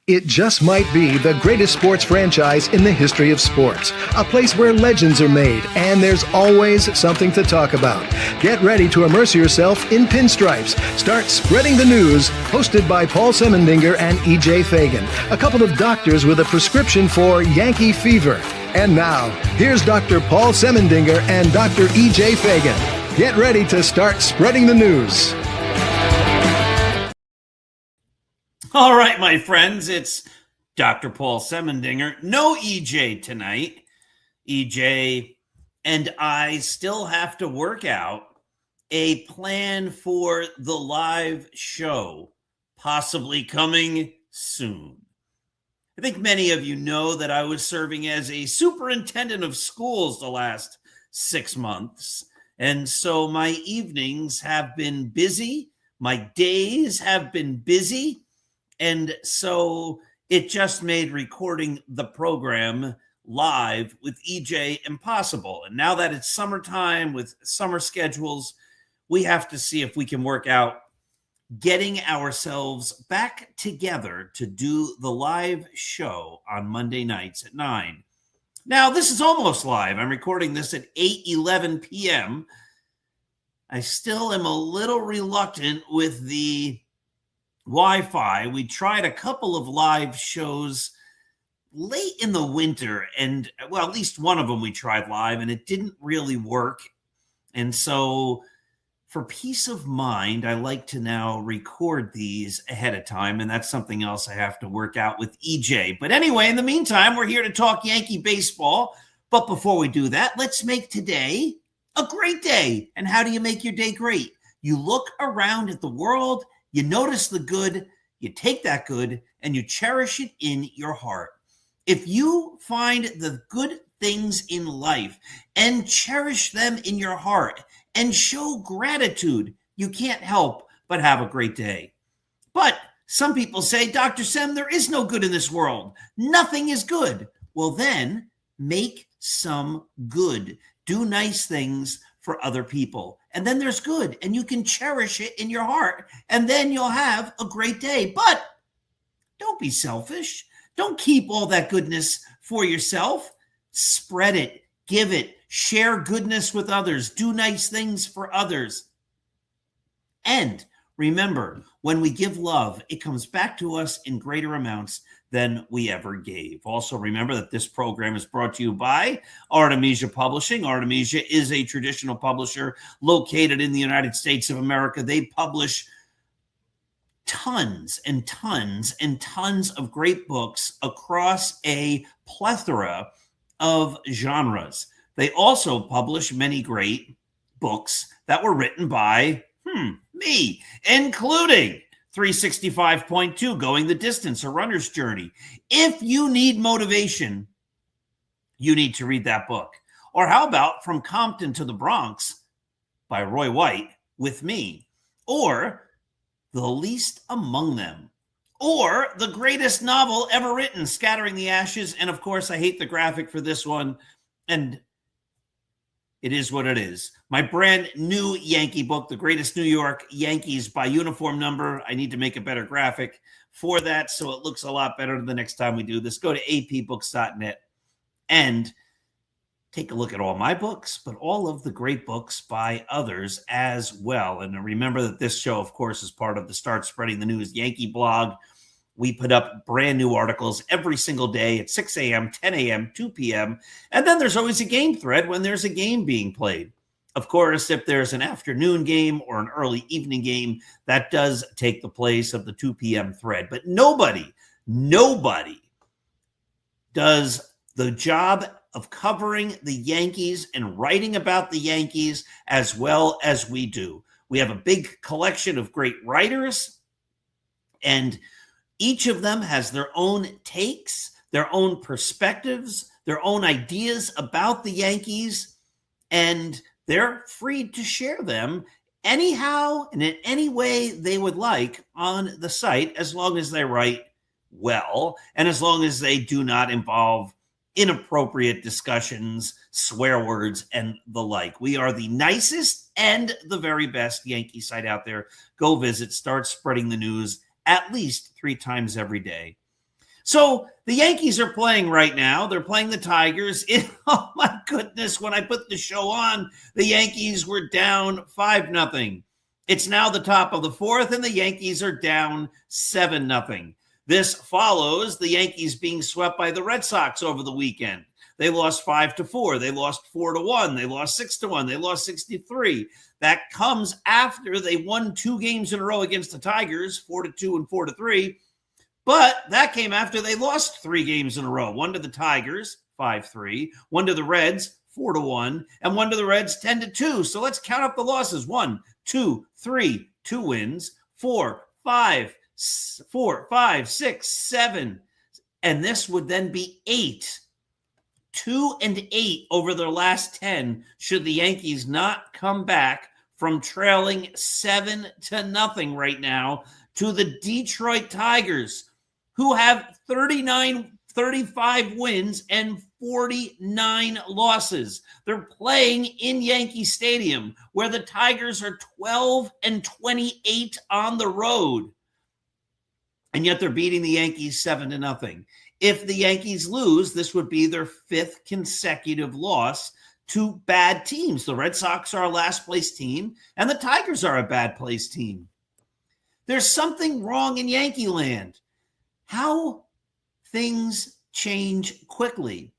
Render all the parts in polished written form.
It just might be the greatest sports franchise in the history of sports. A place where legends are made, and there's always something to talk about. Get ready to immerse yourself in pinstripes. Start spreading the news, hosted by Paul Semendinger and E.J. Fagan, a couple of doctors with a prescription for Yankee fever. And now, here's Dr. Paul Semendinger and Dr. E.J. Fagan. Get ready to start spreading the news. All right, my friends, it's Dr. Paul Semendinger. No EJ tonight. EJ and I still have to work out a plan for the live show, possibly coming soon. I think many of you know that I was serving as a superintendent of schools the last 6 months. And so my evenings have been busy. My days have been busy. And so it just made recording the program live with EJ impossible. And now that it's summertime with summer schedules, we have to see if we can work out getting ourselves back together to do the live show on Monday nights at 9. Now, this is almost live. I'm recording this at 8:11 p.m. I still am a little reluctant with the Wi-Fi. We tried a couple of live shows late in the winter, and well, at least one of them we tried live, and it didn't really work. And so for peace of mind, I like to now record these ahead of time, and that's something else I have to work out with EJ. But anyway, in the meantime, we're here to talk Yankee baseball. But before we do that, let's make today a great day. And how do you make your day great? You look around at the world, you notice the good, you take that good, and you cherish it in your heart. If you find the good things in life and cherish them in your heart and show gratitude, you can't help but have a great day. But some people say, Dr. Sem, there is no good in this world. Nothing is good. Well, then make some good. Do nice things for other people. And then there's good, and you can cherish it in your heart, and then you'll have a great day. But don't be selfish. Don't keep all that goodness for yourself. Spread it, give it, share goodness with others, do nice things for others. And remember, when we give love, it comes back to us in greater amounts than we ever gave. Also, remember that this program is brought to you by Artemisia Publishing. Artemisia is a traditional publisher located in the United States of America. They publish tons and tons and tons of great books across a plethora of genres. They also publish many great books that were written by me, including 365.2, Going the Distance, A Runner's Journey. If you need motivation, you need to read that book. Or how about From Compton to the Bronx by Roy White with me? Or The Least Among Them. Or the greatest novel ever written, Scattering the Ashes. And of course, I hate the graphic for this one. And it is what it is. My brand new Yankee book, The Greatest New York Yankees by Uniform Number. I need to make a better graphic for that so it looks a lot better the next time we do this. Go to apbooks.net and take a look at all my books, but all of the great books by others as well. And remember that this show, of course, is part of the Start Spreading the News Yankee blog. We put up brand new articles every single day at 6 a.m., 10 a.m., 2 p.m. And then there's always a game thread when there's a game being played. Of course, if there's an afternoon game or an early evening game, that does take the place of the 2 p.m. thread. But nobody does the job of covering the Yankees and writing about the Yankees as well as we do. We have a big collection of great writers, and each of them has their own takes, their own perspectives, their own ideas about the Yankees, and they're free to share them anyhow and in any way they would like on the site, as long as they write well and as long as they do not involve inappropriate discussions, swear words, and the like. We are the nicest and the very best Yankee site out there. Go visit, start spreading the news at least 3 times every day. So the Yankees are playing right now. They're playing the Tigers. Oh my goodness, when I put the show on, the Yankees were down 5-0. It's now the top of the 4th, and the Yankees are down 7-0. This follows the Yankees being swept by the Red Sox over the weekend. They lost 5-4. They lost 4-1. They lost 6-1. They lost 6-3. That comes after they won 2 games in a row against the Tigers, 4-2 and 4-3. But that came after they lost 3 games in a row. 1 to the Tigers, 5-3. 1 to the Reds, 4-1. And 1 to the Reds, 10-2. So let's count up the losses. 1, 2, 3, 2 wins, 4, 5, 6, 7. And this would then be 8. 2-8 over their last 10 should the Yankees not come back from trailing 7-0 right now to the Detroit Tigers, who have 35 wins and 49 losses. They're playing in Yankee Stadium, where the Tigers are 12-28 on the road. And yet they're beating the Yankees 7-0. If the Yankees lose, this would be their 5th consecutive loss to bad teams. The Red Sox are a last place team, and the Tigers are a bad place team. There's something wrong in Yankee land. How things change quickly.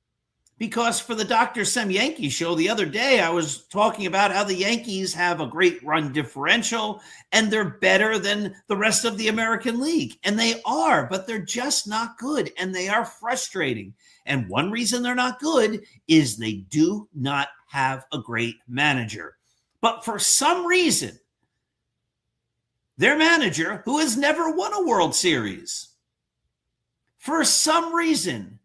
Because for the Dr. Sem Yankee show the other day, I was talking about how the Yankees have a great run differential and they're better than the rest of the American League. And they are, but they're just not good, and they are frustrating. And one reason they're not good is they do not have a great manager. But for some reason, their manager, who has never won a World Series, for some reason,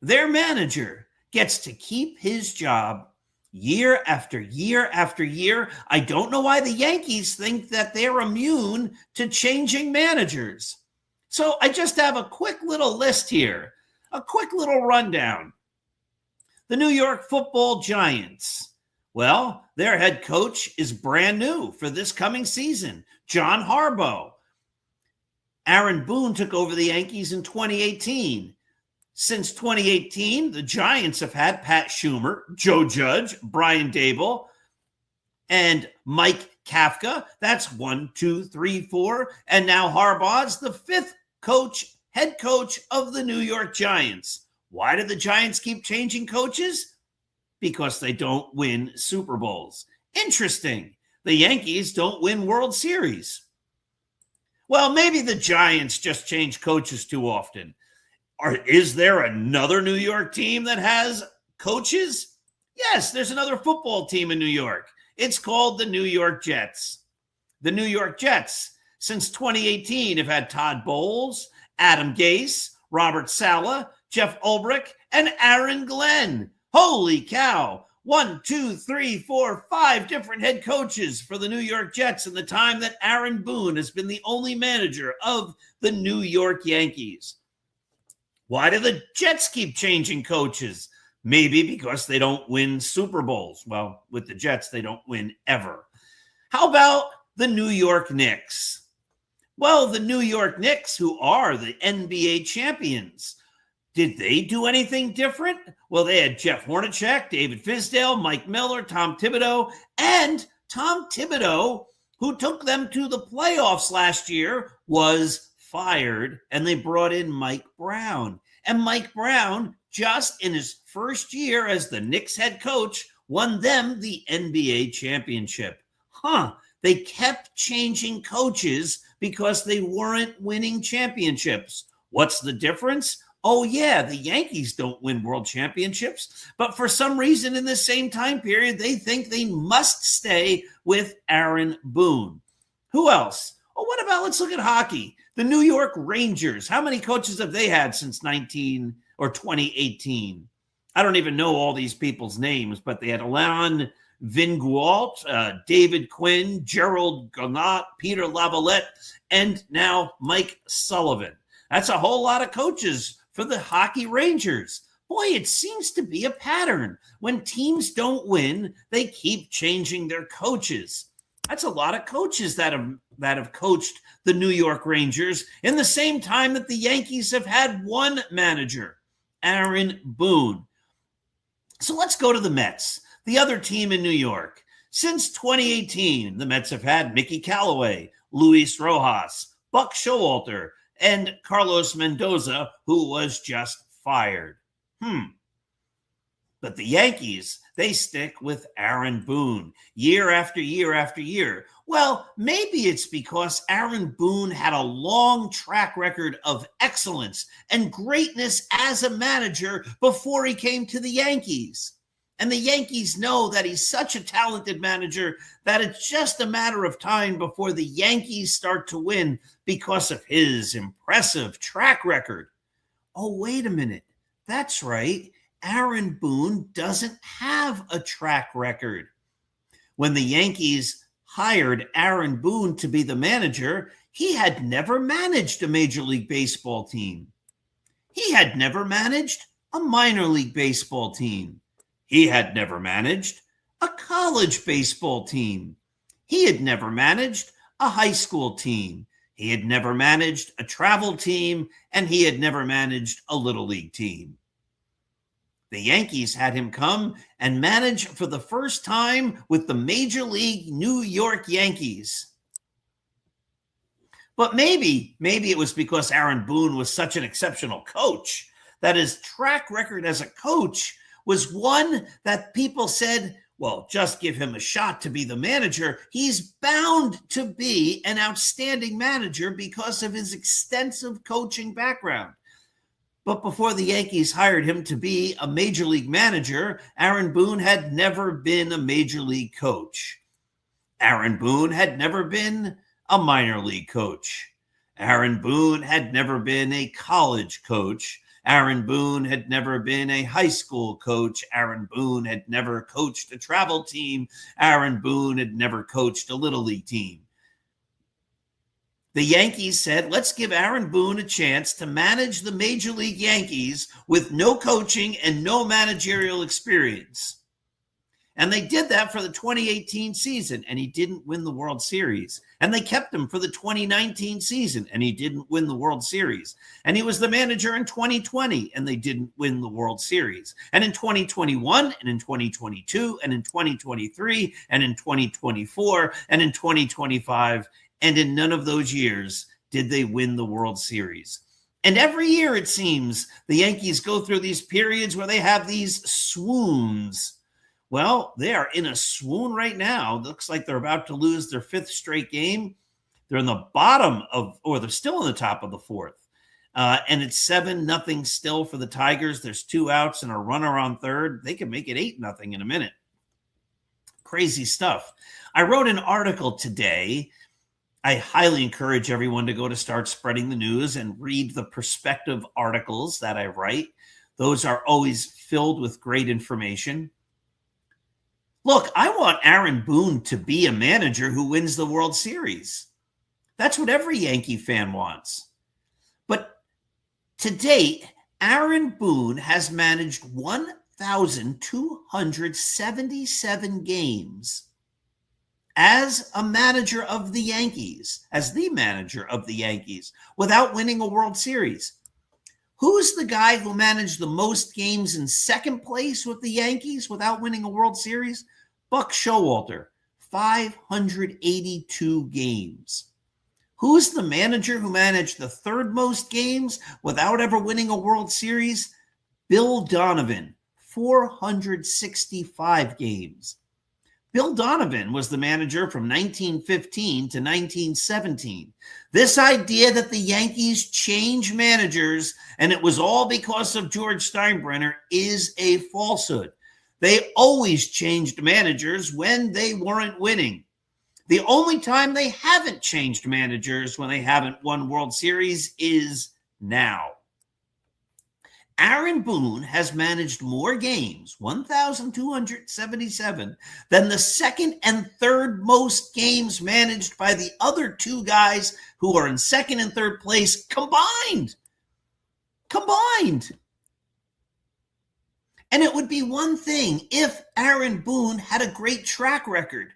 their manager gets to keep his job year after year after year. I don't know why the Yankees think that they're immune to changing managers. So I just have a quick little list here, a quick little rundown. The New York Football Giants. Well, their head coach is brand new for this coming season, John Harbaugh. Aaron Boone took over the Yankees in 2018. Since 2018, the Giants have had Pat Schumer, Joe Judge, Brian Daboll, and Mike Kafka. That's 1, 2, 3, 4. And now Harbaugh's the 5th head coach of the New York Giants. Why do the Giants keep changing coaches? Because they don't win Super Bowls. Interesting. The Yankees don't win World Series. Well, maybe the Giants just change coaches too often. Or is there another New York team that has coaches? Yes, there's another football team in New York. It's called the New York Jets. The New York Jets, since 2018, have had Todd Bowles, Adam Gase, Robert Saleh, Jeff Ulbrich, and Aaron Glenn. Holy cow. 1, 2, 3, 4, 5 different head coaches for the New York Jets in the time that Aaron Boone has been the only manager of the New York Yankees. Why do the Jets keep changing coaches? Maybe because they don't win Super Bowls. Well, with the Jets, they don't win ever. How about the New York Knicks? Well, the New York Knicks, who are the NBA champions, did they do anything different? Well, they had Jeff Hornacek, David Fizdale, Mike Miller, Tom Thibodeau, and Tom Thibodeau, who took them to the playoffs last year, was fired, and they brought in Mike Brown. And Mike Brown, just in his first year as the Knicks head coach, won them the NBA championship. They kept changing coaches because they weren't winning championships. What's the difference? Oh, yeah, the Yankees don't win world championships, but for some reason in the same time period, they think they must stay with Aaron Boone. Who else? Oh, what about, let's look at hockey. The New York Rangers. How many coaches have they had since 2018? I don't even know all these people's names, but they had Alain Vingualt, David Quinn, Gerald Gonat, Peter Lavalette, and now Mike Sullivan. That's a whole lot of coaches for the Hockey Rangers. Boy, it seems to be a pattern. When teams don't win, they keep changing their coaches. That's a lot of coaches that have coached the New York Rangers in the same time that the Yankees have had one manager, Aaron Boone. So let's go to the Mets, the other team in New York. Since 2018, the Mets have had Mickey Callaway, Luis Rojas, Buck Showalter, and Carlos Mendoza, who was just fired. But the Yankees, they stick with Aaron Boone year after year after year. Well, maybe it's because Aaron Boone had a long track record of excellence and greatness as a manager before he came to the Yankees. And the Yankees know that he's such a talented manager that it's just a matter of time before the Yankees start to win because of his impressive track record. Oh, wait a minute. That's right. Aaron Boone doesn't have a track record. When the Yankees hired Aaron Boone to be the manager, he had never managed a Major League Baseball team. He had never managed a minor league baseball team. He had never managed a college baseball team. He had never managed a high school team. He had never managed a travel team, and he had never managed a little league team. The Yankees had him come and manage for the first time with the Major League New York Yankees. But maybe it was because Aaron Boone was such an exceptional coach that his track record as a coach was one that people said, well, just give him a shot to be the manager. He's bound to be an outstanding manager because of his extensive coaching background. But before the Yankees hired him to be a major league manager, Aaron Boone had never been a major league coach. Aaron Boone had never been a minor league coach. Aaron Boone had never been a college coach. Aaron Boone had never been a high school coach. Aaron Boone had never coached a travel team. Aaron Boone had never coached a little league team. The Yankees said, let's give Aaron Boone a chance to manage the Major League Yankees with no coaching and no managerial experience. And they did that for the 2018 season, and he didn't win the World Series. And they kept him for the 2019 season, and he didn't win the World Series. And he was the manager in 2020, and they didn't win the World Series. And in 2021, and in 2022, and in 2023, and in 2024, and in 2025, and in none of those years did they win the World Series. And every year, it seems, the Yankees go through these periods where they have these swoons. Well, they are in a swoon right now. Looks like they're about to lose their fifth straight game. They're in the bottom of, or they're still in the top of the fourth. And it's 7-0 still for the Tigers. There's 2 outs and a runner on third. They can make it 8-0 in a minute. Crazy stuff. I wrote an article today. I highly encourage everyone to go to Start Spreading the News and read the perspective articles that I write. Those are always filled with great information. Look, I want Aaron Boone to be a manager who wins the World Series. That's what every Yankee fan wants. But to date, Aaron Boone has managed 1,277 games as a manager of the Yankees, as the manager of the Yankees, without winning a World Series. Who's the guy who managed the most games in second place with the Yankees without winning a World Series? Buck Showalter, 582 games. Who's the manager who managed the third most games without ever winning a World Series? Bill Donovan, 465 games. Bill Donovan was the manager from 1915 to 1917. This idea that the Yankees change managers and it was all because of George Steinbrenner is a falsehood. They always changed managers when they weren't winning. The only time they haven't changed managers when they haven't won World Series is now. Aaron Boone has managed more games, 1,277, than the second and third most games managed by the other two guys who are in second and third place combined. And it would be one thing if Aaron Boone had a great track record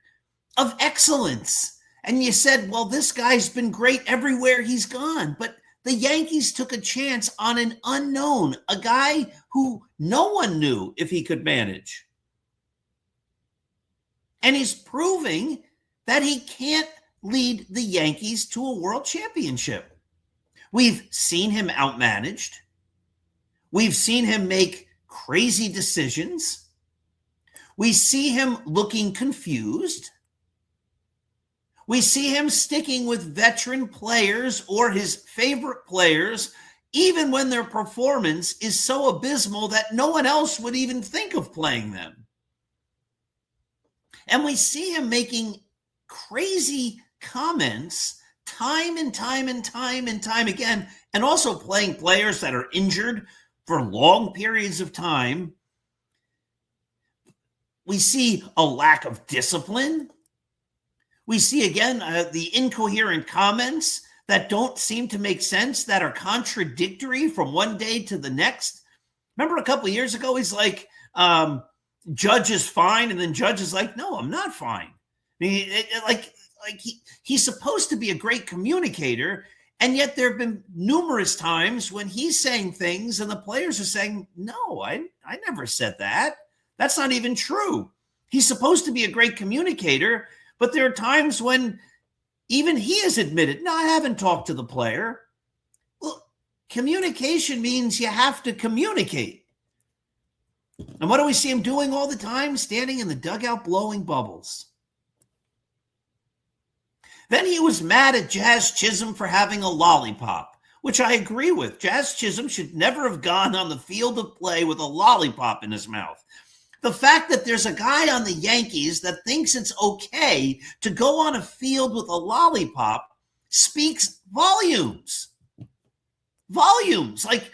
of excellence. And you said, well, this guy's been great everywhere he's gone. But the Yankees took a chance on an unknown, a guy who no one knew if he could manage. And he's proving that he can't lead the Yankees to a world championship. We've seen him outmanaged. We've seen him make crazy decisions. We see him looking confused. We see him sticking with veteran players or his favorite players, even when their performance is so abysmal that no one else would even think of playing them. And we see him making crazy comments time and time again, and also playing players that are injured for long periods of time. We see a lack of discipline. We see, again, the incoherent comments that don't seem to make sense, that are contradictory from one day to the next. Remember a couple of years ago, he's like, Judge is fine, and then Judge is like, no, I'm not fine. I mean, he's supposed to be a great communicator, and yet there have been numerous times when he's saying things and the players are saying, no, I never said that. That's not even true. He's supposed to be a great communicator, but there are times when even he has admitted, no, I haven't talked to the player. Well, communication means you have to communicate. And what do we see him doing all the time? Standing in the dugout blowing bubbles. Then he was mad at Jazz Chisholm for having a lollipop, which I agree with. Jazz Chisholm should never have gone on the field of play with a lollipop in his mouth. The fact that there's a guy on the Yankees that thinks it's okay to go on a field with a lollipop speaks volumes. Like,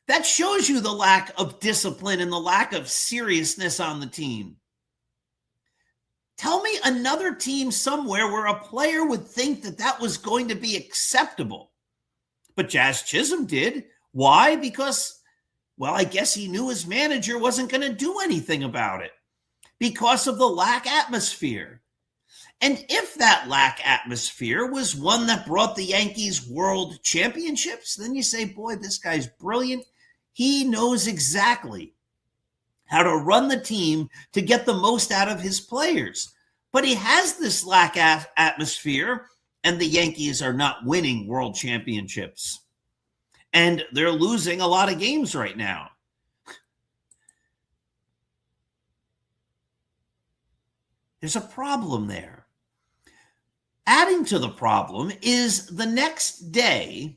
that shows you the lack of discipline and the lack of seriousness on the team. Tell me another team somewhere where a player would think that that was going to be acceptable. But Jazz Chisholm did. Why? Because, well, I guess he knew his manager wasn't going to do anything about it because of the lack atmosphere. And if that lack atmosphere was one that brought the Yankees world championships, then you say, boy, this guy's brilliant. He knows exactly how to run the team to get the most out of his players. But he has this lack atmosphere, and the Yankees are not winning world championships. And they're losing a lot of games right now. There's a problem there. Adding to the problem is the next day,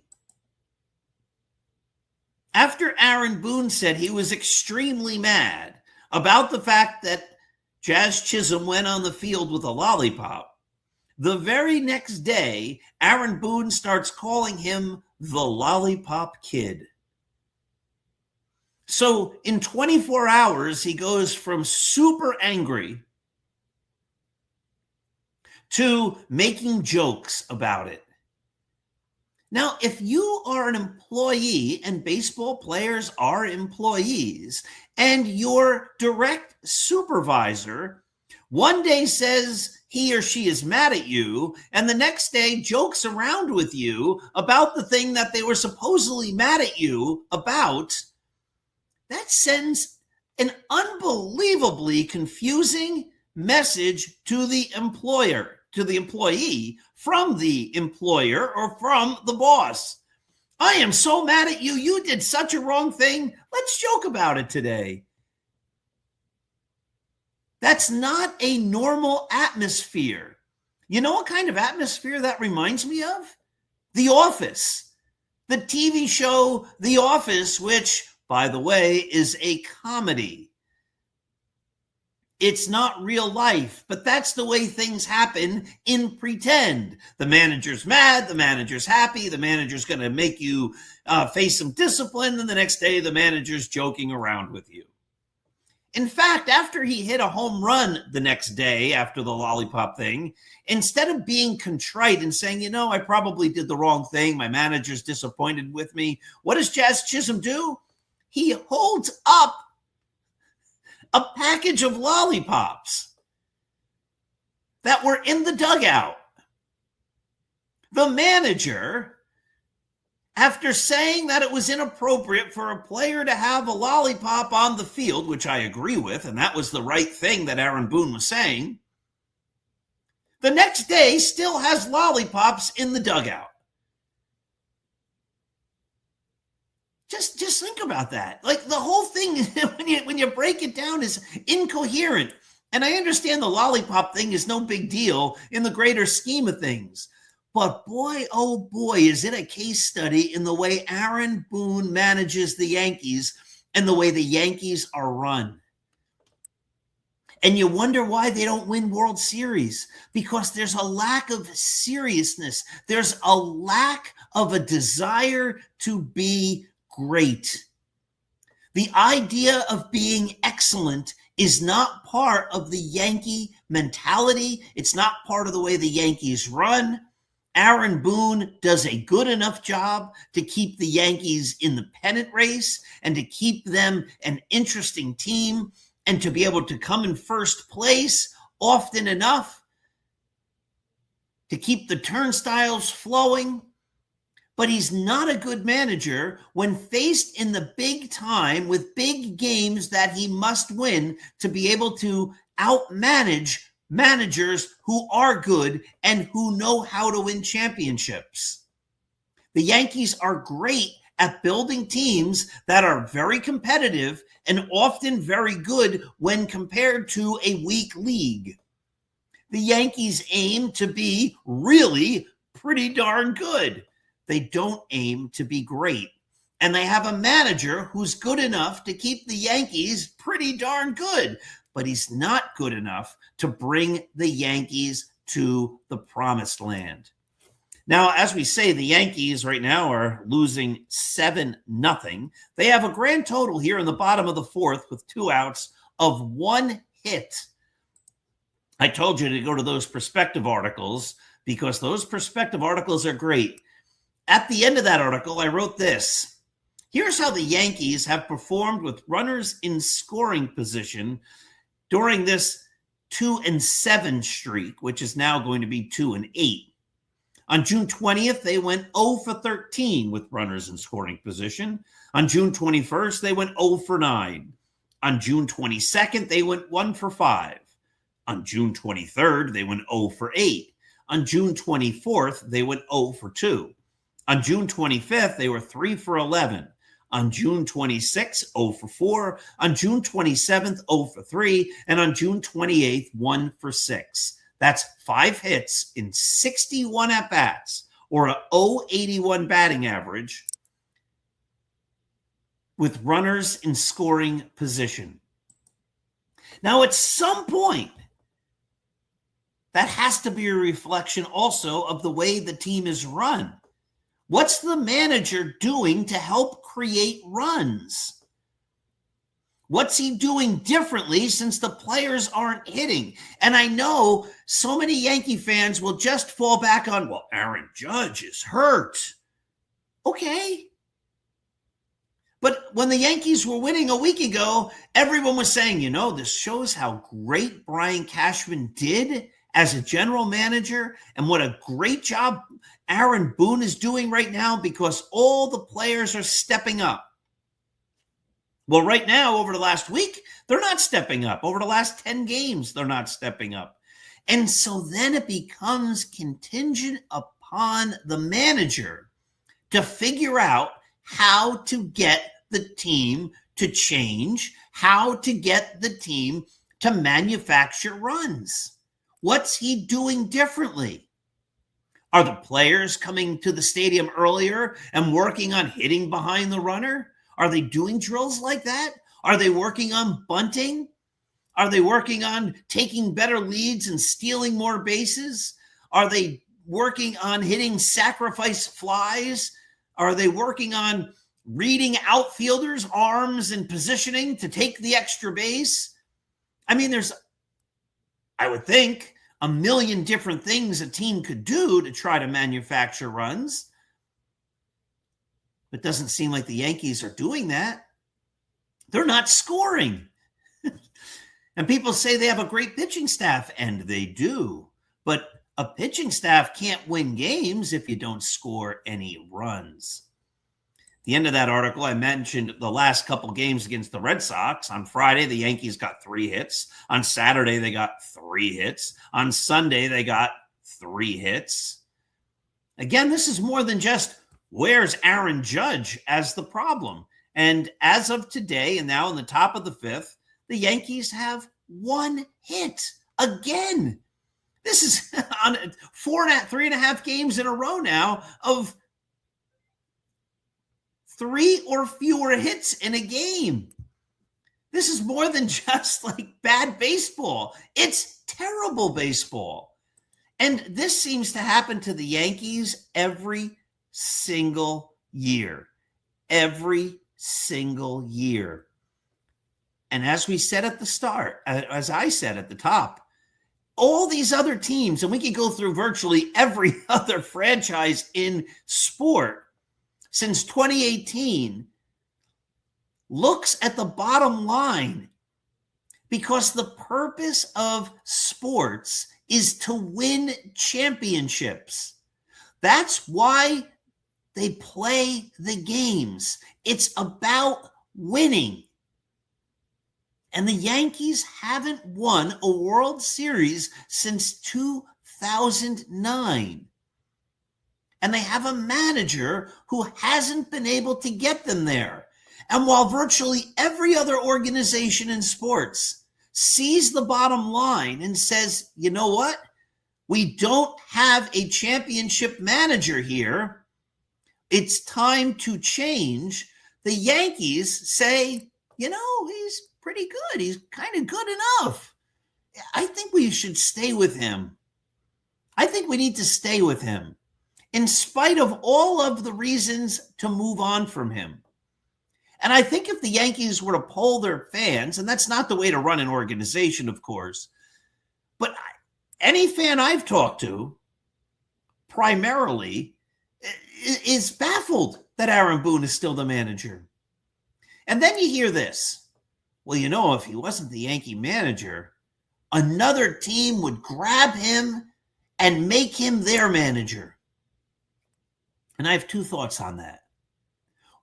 after Aaron Boone said he was extremely mad about the fact that Jazz Chisholm went on the field with a lollipop, the very next day, Aaron Boone starts calling him the Lollipop Kid. So in 24 hours, he goes from super angry to making jokes about it. Now, if you are an employee, and baseball players are employees, and your direct supervisor one day says he or she is mad at you and the next day jokes around with you about the thing that they were supposedly mad at you about, that sends an unbelievably confusing message to the employer, to the employee, from the employer or from the boss. I am so mad at you. You did such a wrong thing. Let's joke about it today. That's not a normal atmosphere. You know what kind of atmosphere that reminds me of? The Office. The TV show The Office, which, by the way, is a comedy. It's not real life, but that's the way things happen in pretend. The manager's mad, the manager's happy, the manager's going to make you face some discipline, and the next day the manager's joking around with you. In fact, after he hit a home run the next day after the lollipop thing, instead of being contrite and saying, I probably did the wrong thing, my manager's disappointed with me, what does Jazz Chisholm do? He holds up a package of lollipops that were in the dugout. The manager, after saying that it was inappropriate for a player to have a lollipop on the field, which I agree with, and that was the right thing that Aaron Boone was saying, the next day still has lollipops in the dugout. Just think about that. Like, the whole thing, when you break it down, is incoherent. And I understand the lollipop thing is no big deal in the greater scheme of things. But boy, oh boy, is it a case study in the way Aaron Boone manages the Yankees and the way the Yankees are run. And you wonder why they don't win World Series, because there's a lack of seriousness. There's a lack of a desire to be great. The idea of being excellent is not part of the Yankee mentality. It's not part of the way the Yankees run. Aaron Boone does a good enough job to keep the Yankees in the pennant race and to keep them an interesting team and to be able to come in first place often enough to keep the turnstiles flowing. But he's not a good manager when faced in the big time with big games that he must win to be able to outmanage managers who are good and who know how to win championships. The Yankees are great at building teams that are very competitive and often very good when compared to a weak league. The Yankees aim to be really pretty darn good. They don't aim to be great. And they have a manager who's good enough to keep the Yankees pretty darn good, but he's not good enough to bring the Yankees to the promised land. Now, as we say, the Yankees right now are losing 7-0. They have a grand total here in the bottom of the fourth with 2 outs of 1 hit. I told you to go to those perspective articles because those perspective articles are great. At the end of that article, I wrote this. Here's how the Yankees have performed with runners in scoring position during this 2-7 streak, which is now going to be 2-8. On June 20th, they went 0 for 13 with runners in scoring position. On June 21st, they went 0 for 9. On June 22nd, they went 1 for 5. On June 23rd, they went 0 for 8. On June 24th, they went 0 for 2. On June 25th, they were 3 for 11. On June 26th, 0 for 4. On June 27th, 0 for 3. And on June 28th, 1 for 6. That's 5 hits in 61 at-bats, or a .081 batting average with runners in scoring position. Now, at some point, that has to be a reflection also of the way the team is run. What's the manager doing to help create runs? What's he doing differently since the players aren't hitting? And I know so many Yankee fans will just fall back on, well, Aaron Judge is hurt. Okay. But when the Yankees were winning a week ago, everyone was saying, this shows how great Brian Cashman did as a general manager and what a great job Aaron Boone is doing right now because all the players are stepping up. Well, right now, over the last week, they're not stepping up. Over the last 10 games, they're not stepping up. And so then it becomes contingent upon the manager to figure out how to get the team to change, how to get the team to manufacture runs. What's he doing differently? Are the players coming to the stadium earlier and working on hitting behind the runner? Are they doing drills like that? Are they working on bunting? Are they working on taking better leads and stealing more bases? Are they working on hitting sacrifice flies? Are they working on reading outfielders' arms and positioning to take the extra base? I mean, there's, I would think, a million different things a team could do to try to manufacture runs. But it doesn't seem like the Yankees are doing that. They're not scoring. And people say they have a great pitching staff, and they do. But a pitching staff can't win games if you don't score any runs. At the end of that article, I mentioned the last couple games against the Red Sox. On Friday, the Yankees got 3 hits. On Saturday, they got 3 hits. On Sunday, they got 3 hits. Again, this is more than just where's Aaron Judge as the problem. And as of today, and now in the top of the 5th, the Yankees have 1 hit again. This is on 3.5 games in a row now of 3 or fewer hits in a game. This is more than just like bad baseball. It's terrible baseball. And this seems to happen to the Yankees every single year. Every single year. And as we said at the start, as I said at the top, all these other teams, and we can go through virtually every other franchise in sport since 2018, looks at the bottom line because the purpose of sports is to win championships. That's why they play the games. It's about winning. And the Yankees haven't won a World Series since 2009. And they have a manager who hasn't been able to get them there. And while virtually every other organization in sports sees the bottom line and says, you know what? We don't have a championship manager here. It's time to change. The Yankees say, you know, he's pretty good. He's kind of good enough. I think we should stay with him. I think we need to stay with him in spite of all of the reasons to move on from him. And I think if the Yankees were to poll their fans, and that's not the way to run an organization, of course, but any fan I've talked to primarily is baffled that Aaron Boone is still the manager. And then you hear this. Well, you know, if he wasn't the Yankee manager, another team would grab him and make him their manager. And I have 2 thoughts on that.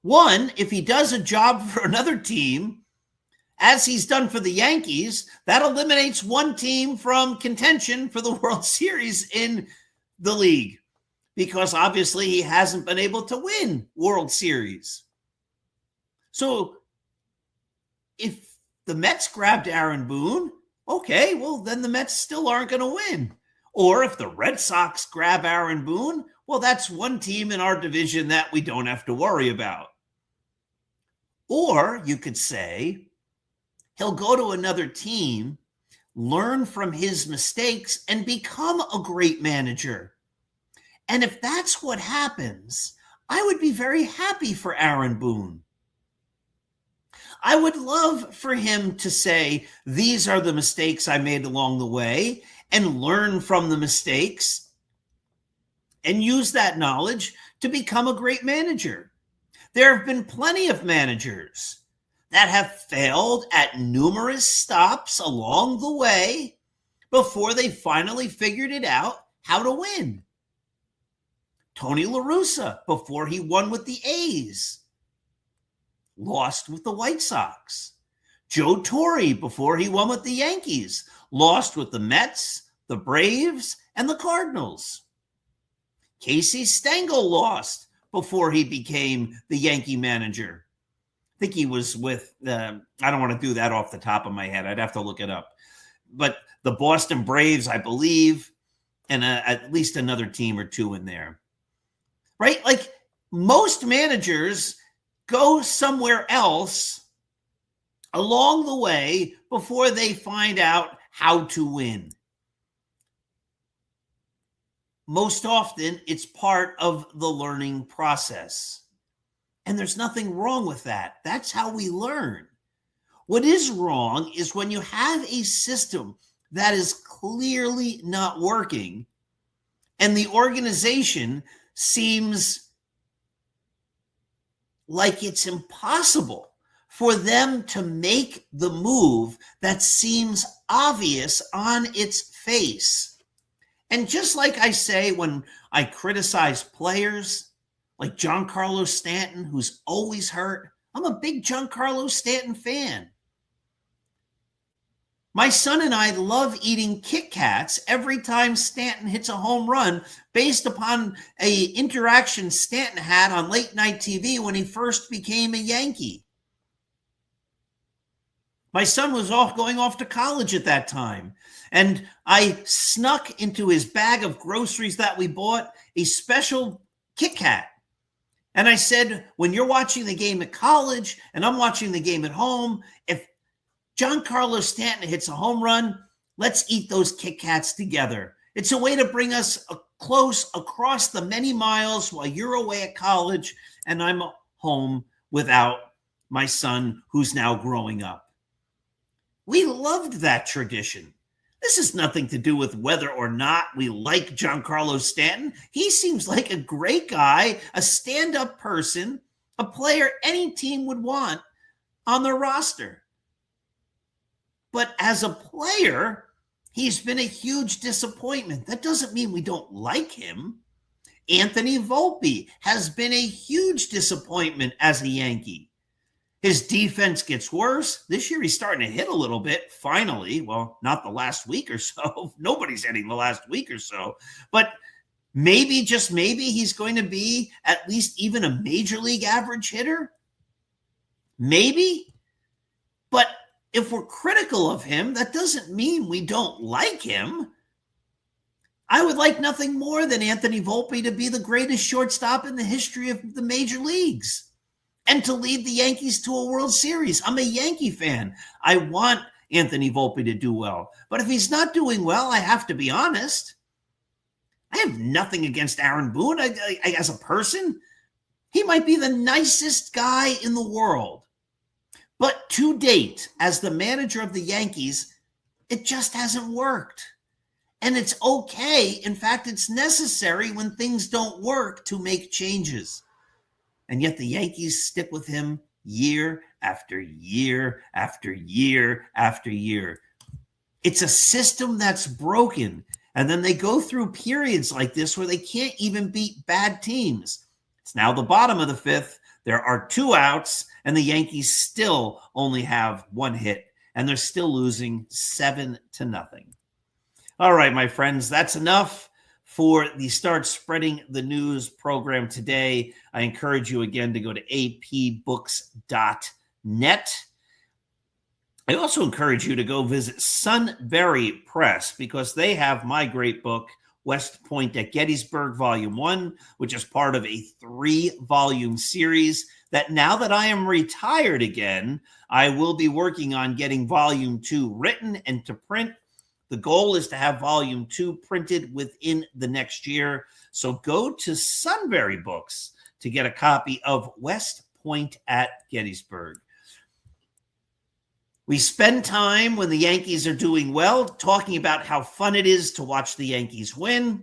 One, if he does a job for another team, as he's done for the Yankees, that eliminates one team from contention for the World Series in the league, because obviously he hasn't been able to win World Series. So if the Mets grabbed Aaron Boone, okay, well, then the Mets still aren't going to win. Or if the Red Sox grab Aaron Boone, well, that's one team in our division that we don't have to worry about. Or you could say he'll go to another team, learn from his mistakes, and become a great manager. And if that's what happens, I would be very happy for Aaron Boone. I would love for him to say, these are the mistakes I made along the way, and learn from the mistakes and use that knowledge to become a great manager. There have been plenty of managers that have failed at numerous stops along the way, before they finally figured it out how to win. Tony La Russa, before he won with the A's, lost with the White Sox. Joe Torre, before he won with the Yankees, lost with the Mets, the Braves, and the Cardinals. Casey Stengel lost before he became the Yankee manager. I think he was with, I don't want to do that off the top of my head. I'd have to look it up. But the Boston Braves, I believe, and at least another team or two in there. Right? Like most managers go somewhere else along the way before they find out how to win. Most often, it's part of the learning process. And there's nothing wrong with that. That's how we learn. What is wrong is when you have a system that is clearly not working and the organization seems like it's impossible for them to make the move that seems obvious on its face. And just like I say when I criticize players like Giancarlo Stanton, who's always hurt, I'm a big Giancarlo Stanton fan. My son and I love eating Kit Kats every time Stanton hits a home run based upon an interaction Stanton had on late night TV when he first became a Yankee. My son was going off to college at that time, and I snuck into his bag of groceries that we bought a special Kit Kat. And I said, when you're watching the game at college and I'm watching the game at home, if Giancarlo Stanton hits a home run, let's eat those Kit Kats together. It's a way to bring us close across the many miles while you're away at college and I'm home without my son who's now growing up. We loved that tradition. This has nothing to do with whether or not we like Giancarlo Stanton. He seems like a great guy, a stand-up person, a player any team would want on their roster. But as a player, he's been a huge disappointment. That doesn't mean we don't like him. Anthony Volpe has been a huge disappointment as a Yankee. His defense gets worse. This year he's starting to hit a little bit, finally. Well, not the last week or so. Nobody's hitting the last week or so. But maybe, just maybe, he's going to be at least even a major league average hitter. Maybe. But if we're critical of him, that doesn't mean we don't like him. I would like nothing more than Anthony Volpe to be the greatest shortstop in the history of the major leagues and to lead the Yankees to a World Series. I'm a Yankee fan. I want Anthony Volpe to do well. But if he's not doing well, I have to be honest. I have nothing against Aaron Boone as a person. He might be the nicest guy in the world. But to date, as the manager of the Yankees, it just hasn't worked. And it's okay. In fact, it's necessary when things don't work to make changes. And yet the Yankees stick with him year after year after year after year. It's a system that's broken. And then they go through periods like this where they can't even beat bad teams. It's now the bottom of the fifth. There are 2 outs, and the Yankees still only have 1 hit, and they're still losing 7-0. All right, my friends, that's enough for the Start Spreading the News program today. I encourage you again to go to apbooks.net. I also encourage you to go visit Sunbury Press because they have my great book, West Point at Gettysburg, Volume 1, which is part of a 3-volume series that now that I am retired again, I will be working on getting Volume 2 written and to print. The goal is to have Volume 2 printed within the next year. So go to Sunbury Books to get a copy of West Point at Gettysburg. We spend time when the Yankees are doing well talking about how fun it is to watch the Yankees win.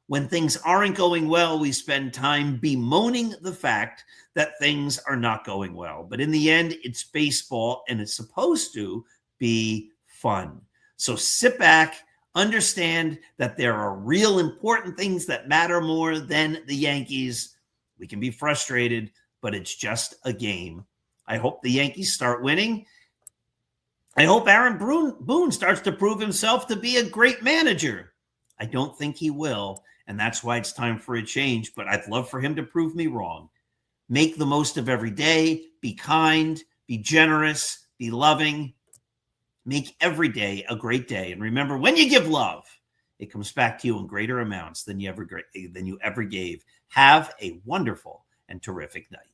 When things aren't going well, we spend time bemoaning the fact that things are not going well. But in the end, it's baseball, and it's supposed to be fun. So sit back, Understand that there are real important things that matter more than the Yankees. We can be frustrated, but it's just a game. I hope the Yankees start winning. I hope Aaron Boone starts to prove himself to be a great manager. I don't think he will, and that's why it's time for a change, but I'd love for him to prove me wrong. Make the most of every day. Be kind, be generous, be loving. Make every day a great day. And remember, when you give love, it comes back to you in greater amounts than you ever gave. Have a wonderful and terrific night.